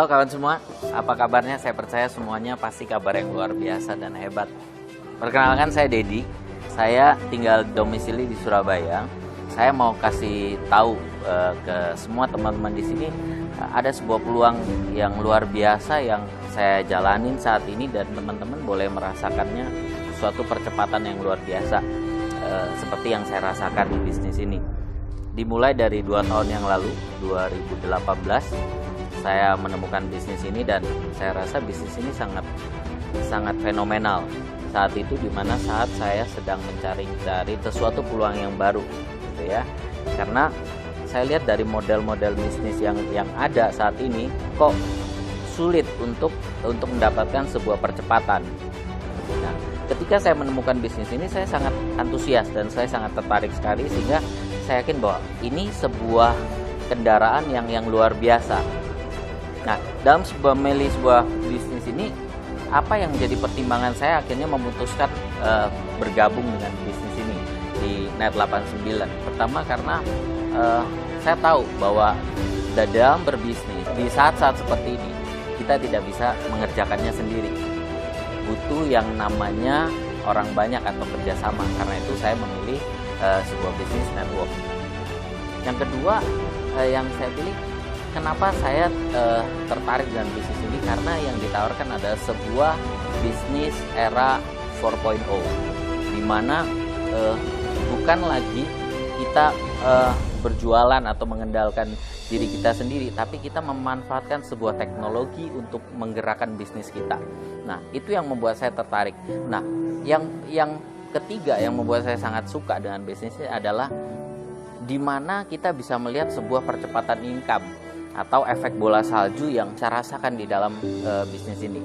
Halo kawan semua, apa kabarnya? Saya percaya semuanya pasti kabar yang luar biasa dan hebat. Perkenalkan, saya Dedi. Saya tinggal domisili di Surabaya. Saya mau kasih tahu ke semua teman-teman di sini ada sebuah peluang yang luar biasa yang saya jalanin saat ini, dan teman-teman boleh merasakannya suatu percepatan yang luar biasa seperti yang saya rasakan di bisnis ini. Dimulai dari 2 tahun yang lalu, 2018, saya menemukan bisnis ini dan saya rasa bisnis ini sangat fenomenal. Saat itu dimana saat saya sedang mencari sesuatu peluang yang baru, gitu ya. Karena saya lihat dari model-model bisnis yang ada saat ini kok sulit untuk mendapatkan sebuah percepatan. Nah, ketika saya menemukan bisnis ini, saya sangat antusias dan saya sangat tertarik sekali, sehingga saya yakin bahwa ini sebuah kendaraan yang luar biasa. Nah, dalam memilih sebuah bisnis ini, apa yang menjadi pertimbangan saya akhirnya memutuskan bergabung dengan bisnis ini di Net89. Pertama karena saya tahu bahwa dalam berbisnis di saat-saat seperti ini kita tidak bisa mengerjakannya sendiri. Butuh yang namanya orang banyak atau kerjasama. Karena itu saya memilih sebuah bisnis network. Yang kedua yang saya pilih, kenapa saya tertarik dengan bisnis ini? Karena yang ditawarkan adalah sebuah bisnis era 4.0, di mana bukan lagi kita berjualan atau mengendalikan diri kita sendiri, tapi kita memanfaatkan sebuah teknologi untuk menggerakkan bisnis kita. Nah, itu yang membuat saya tertarik. Nah, yang ketiga yang membuat saya sangat suka dengan bisnis ini adalah di mana kita bisa melihat sebuah percepatan income atau efek bola salju yang saya rasakan di dalam bisnis ini.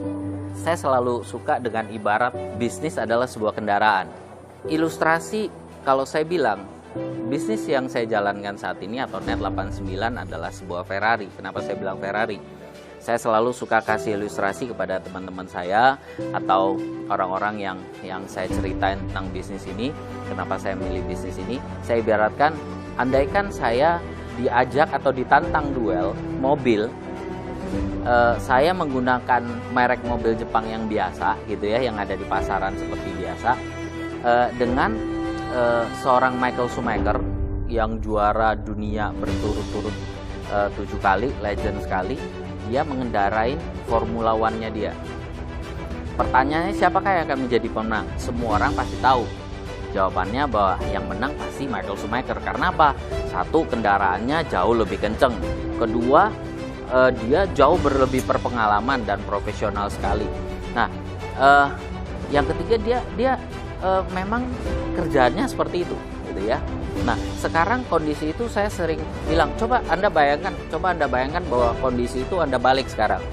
Saya selalu suka dengan ibarat bisnis adalah sebuah kendaraan. Ilustrasi, kalau saya bilang bisnis yang saya jalankan saat ini atau Net89 adalah sebuah Ferrari. Kenapa saya bilang Ferrari? Saya selalu suka kasih ilustrasi kepada teman-teman saya atau orang-orang yang saya ceritain tentang bisnis ini. Kenapa saya milih bisnis ini? Saya ibaratkan, andaikan saya diajak atau ditantang duel mobil, saya menggunakan merek mobil Jepang yang biasa gitu ya, yang ada di pasaran seperti biasa, dengan seorang Michael Schumacher yang juara dunia berturut-turut 7 kali, legend sekali. Dia mengendarai Formula One-nya dia. Pertanyaannya, siapakah yang akan menjadi pemenang? Semua orang pasti tahu jawabannya, bahwa yang menang pasti Michael Schumacher. Karena apa? Satu, kendaraannya jauh lebih kenceng. Kedua, dia jauh berlebih berpengalaman dan profesional sekali. Nah, yang ketiga, dia memang kerjaannya seperti itu, gitu ya. Nah, sekarang kondisi itu saya sering bilang, coba Anda bayangkan bahwa kondisi itu Anda balik sekarang.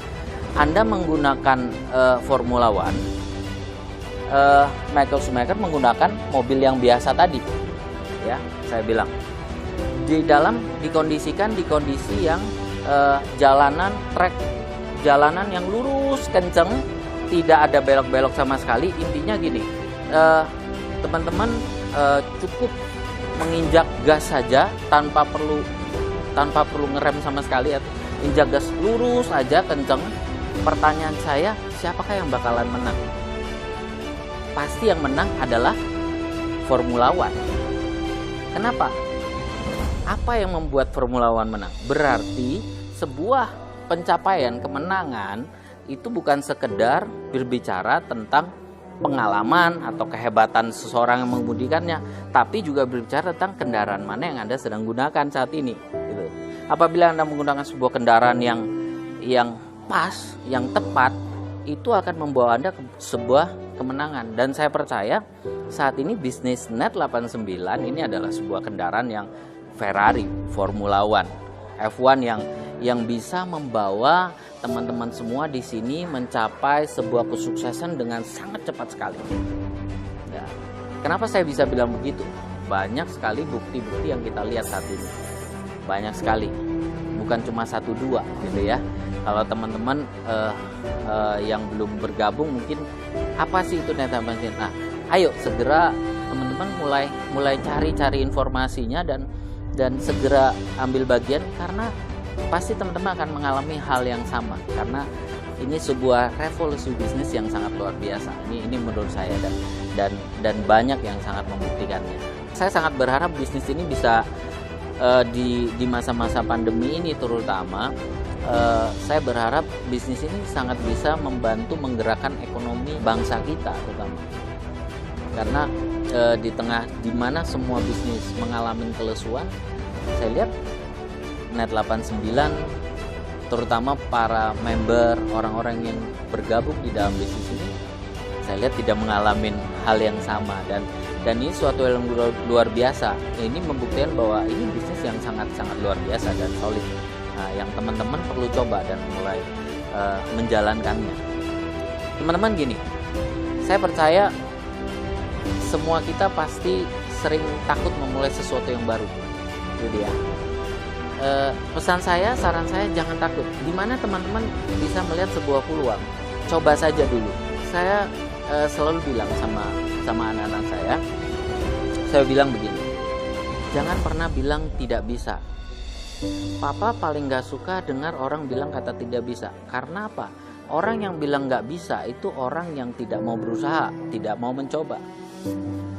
Anda menggunakan Formula One, Michael Schumacher menggunakan mobil yang biasa tadi, ya. Saya bilang dikondisikan di kondisi yang jalanan yang lurus kenceng, tidak ada belok-belok sama sekali. Intinya gini, teman-teman cukup menginjak gas saja tanpa perlu ngerem sama sekali, atau injak gas lurus aja kenceng. Pertanyaan saya, siapakah yang bakalan menang? Pasti yang menang adalah Formula One. Kenapa? Apa yang membuat Formula One menang? Berarti sebuah pencapaian kemenangan itu bukan sekedar berbicara tentang pengalaman atau kehebatan seseorang yang mengemudikannya, tapi juga berbicara tentang kendaraan mana yang Anda sedang gunakan saat ini, gitu. Apabila Anda menggunakan sebuah kendaraan yang pas, yang tepat, itu akan membawa Anda ke sebuah kemenangan. Dan saya percaya saat ini bisnis Net89 ini adalah sebuah kendaraan yang Ferrari, Formula One, F1 yang bisa membawa teman-teman semua di sini mencapai sebuah kesuksesan dengan sangat cepat sekali. Ya. Kenapa saya bisa bilang begitu? Banyak sekali bukti-bukti yang kita lihat saat ini. Banyak sekali, bukan cuma 1-2 gitu ya. Kalau teman-teman yang belum bergabung, mungkin apa sih itu Net89? Nah, ayo segera teman-teman mulai cari informasinya dan segera ambil bagian, karena pasti teman-teman akan mengalami hal yang sama, karena ini sebuah revolusi bisnis yang sangat luar biasa. Ini menurut saya, dan banyak yang sangat membuktikannya. Saya sangat berharap bisnis ini bisa di masa-masa pandemi ini terutama, saya berharap bisnis ini sangat bisa membantu menggerakkan ekonomi bangsa kita terutama. Karena di mana semua bisnis mengalami kelesuan, saya lihat Net89 terutama para member, orang-orang yang bergabung di dalam bisnis ini, saya lihat tidak mengalami hal yang sama, dan ini suatu yang luar biasa. Ini membuktikan bahwa ini bisnis yang sangat luar biasa dan solid. Nah, yang teman-teman perlu coba dan mulai menjalankannya. Teman-teman gini, saya percaya semua kita pasti sering takut memulai sesuatu yang baru. Itu dia. Pesan saya, saran saya, jangan takut. Dimana teman-teman bisa melihat sebuah peluang, coba saja dulu. Saya selalu bilang sama anak-anak saya bilang begini, jangan pernah bilang tidak bisa. Papa paling gak suka dengar orang bilang kata tidak bisa. Karena apa? Orang yang bilang gak bisa itu orang yang tidak mau berusaha, tidak mau mencoba.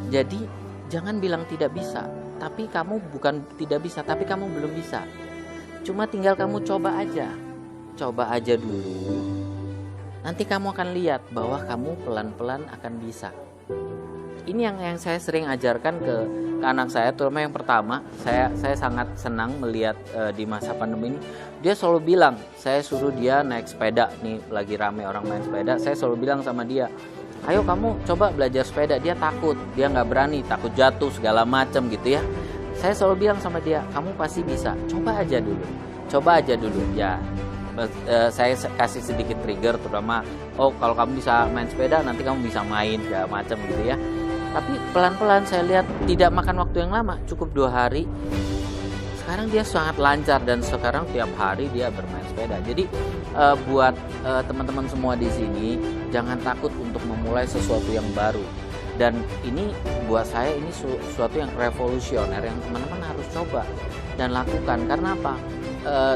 Jadi jangan bilang tidak bisa, tapi kamu bukan tidak bisa, tapi kamu belum bisa. Cuma tinggal kamu coba aja dulu. Nanti kamu akan lihat bahwa kamu pelan-pelan akan bisa. Ini yang saya sering ajarkan ke anak saya, terutama yang pertama. Saya sangat senang melihat di masa pandemi ini, dia selalu bilang, saya suruh dia naik sepeda, nih lagi rame orang main sepeda, saya selalu bilang sama dia, ayo kamu coba belajar sepeda. Dia takut, dia nggak berani, takut jatuh segala macam gitu ya. Saya selalu bilang sama dia, kamu pasti bisa, coba aja dulu ya. Saya kasih sedikit trigger, terutama kalau kamu bisa main sepeda nanti kamu bisa main segala macam gitu ya. Tapi pelan-pelan saya lihat tidak makan waktu yang lama, cukup 2 hari. Sekarang dia sangat lancar dan sekarang tiap hari dia bermain sepeda. Jadi buat teman-teman semua di sini, jangan takut untuk memulai sesuatu yang baru. Dan ini buat saya ini sesuatu yang revolusioner yang teman-teman harus coba dan lakukan. Karena apa?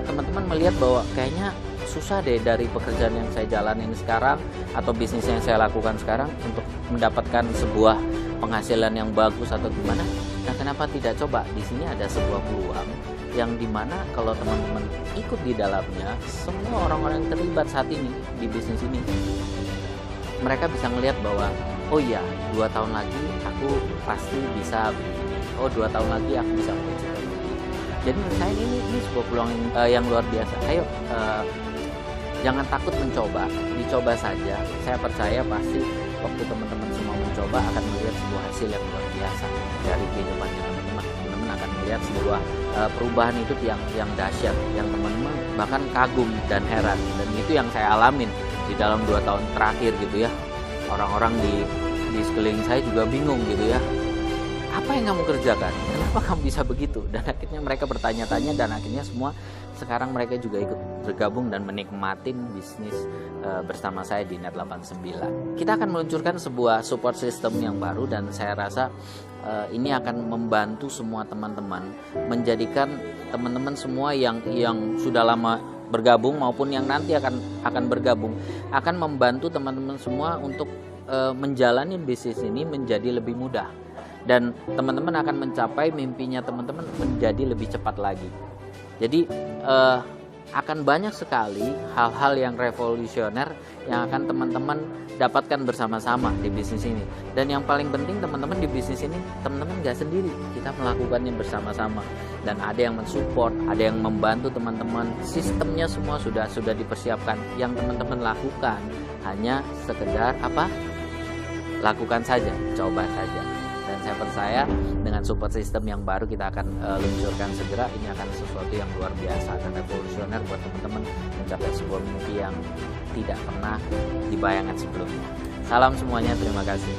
Teman-teman melihat bahwa kayaknya susah deh dari pekerjaan yang saya jalanin sekarang atau bisnis yang saya lakukan sekarang untuk mendapatkan sebuah penghasilan yang bagus atau gimana. Nah, kenapa tidak coba? Di sini ada sebuah peluang yang dimana kalau teman-teman ikut di dalamnya, semua orang-orang yang terlibat saat ini di bisnis ini, mereka bisa melihat bahwa oh iya, 2 tahun lagi aku pasti bisa begini. Oh, 2 tahun lagi aku bisa mencapai begini. Jadi menurut saya ini sebuah peluang yang luar biasa. Ayo, jangan takut mencoba, dicoba saja. Saya percaya pasti waktu teman-teman semua mencoba akan melihat sebuah hasil yang luar biasa dari kehidupannya teman-teman. Teman-teman akan melihat sebuah perubahan hidup yang dahsyat, yang teman-teman bahkan kagum dan heran. Dan itu yang saya alamin di dalam 2 tahun terakhir gitu ya. Orang-orang di sekeliling saya juga bingung gitu ya. Apa yang kamu kerjakan? Kenapa kamu bisa begitu? Dan akhirnya mereka bertanya-tanya, dan akhirnya semua sekarang mereka juga ikut bergabung dan menikmatin bisnis bersama saya di Net89. Kita akan meluncurkan sebuah support system yang baru, dan saya rasa ini akan membantu semua teman-teman, menjadikan teman-teman semua yang sudah lama bergabung maupun yang nanti akan bergabung, akan membantu teman-teman semua untuk menjalani bisnis ini menjadi lebih mudah. Dan teman-teman akan mencapai mimpinya teman-teman menjadi lebih cepat lagi. Jadi akan banyak sekali hal-hal yang revolusioner yang akan teman-teman dapatkan bersama-sama di bisnis ini. Dan yang paling penting teman-teman di bisnis ini, teman-teman gak sendiri, kita melakukannya bersama-sama. Dan ada yang mensupport, ada yang membantu teman-teman. Sistemnya semua sudah dipersiapkan. Yang teman-teman lakukan hanya sekedar lakukan saja, coba saja. Dan saya percaya dengan support system yang baru kita akan luncurkan segera, ini akan sesuatu yang luar biasa dan revolusioner buat teman-teman mencapai sebuah mimpi yang tidak pernah dibayangkan sebelumnya. Salam semuanya, terima kasih.